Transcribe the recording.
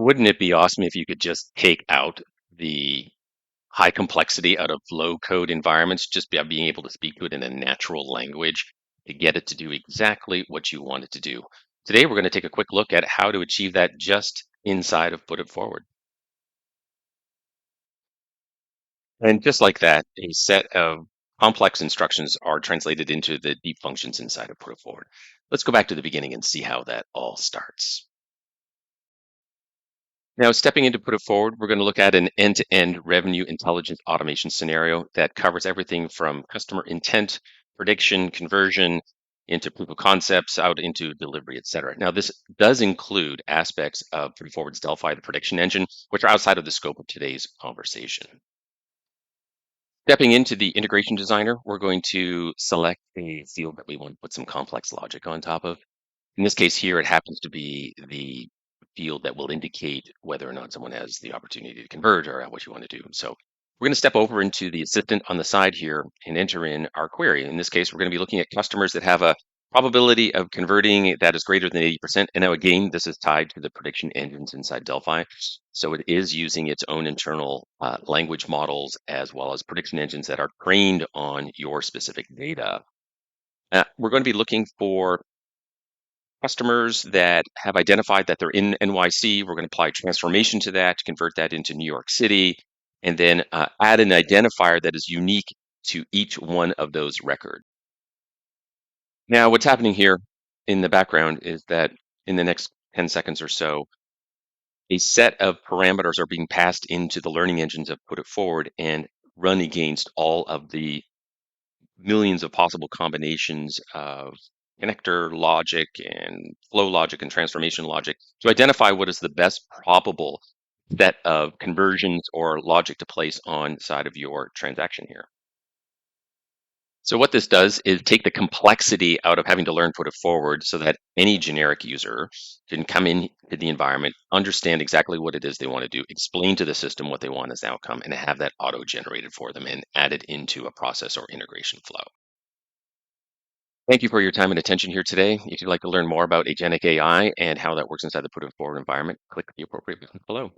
Wouldn't it be awesome if you could just take out the high complexity out of low code environments just by being able to speak to it in a natural language to get it to do exactly what you want it to do? Today, we're going to take a quick look at how to achieve that just inside of Put It Forward. And just like that, a set of complex instructions are translated into the deep functions inside of Put It Forward. Let's go back to the beginning and see how that all starts. Now, stepping into Put It Forward, we're going to look at an end-to-end revenue intelligence automation scenario that covers everything from customer intent, prediction, conversion, into proof of concepts, out into delivery, et cetera. Now, this does include aspects of Put It Forward's Delphi, the prediction engine, which are outside of the scope of today's conversation. Stepping into the integration designer, we're going to select a field that we want to put some complex logic on top of. In this case here, it happens to be the field that will indicate whether or not someone has the opportunity to convert or what you want to do. So we're going to step over into the assistant on the side here and enter in our query. In this case, we're going to be looking at customers that have a probability of converting that is greater than 80%. And now again, this is tied to the prediction engines inside Delphi. So it is using its own internal language models as well as prediction engines that are trained on your specific data. We're going to be looking for customers that have identified that they're in NYC. We're going to apply transformation to that to convert that into New York City, and then add an identifier that is unique to each one of those records. Now, what's happening here in the background is that in the next 10 seconds or so, a set of parameters are being passed into the learning engines of Put It Forward and run against all of the millions of possible combinations of connector logic and flow logic and transformation logic to identify what is the best probable set of conversions or logic to place on side of your transaction here. So what this does is take the complexity out of having to learn Put It Forward so that any generic user can come into the environment, understand exactly what it is they want to do, explain to the system what they want as the outcome, and have that auto-generated for them and added into a process or integration flow. Thank you for your time and attention here today. If you'd like to learn more about Agentic AI and how that works inside the Put It Forward environment, click the appropriate button below.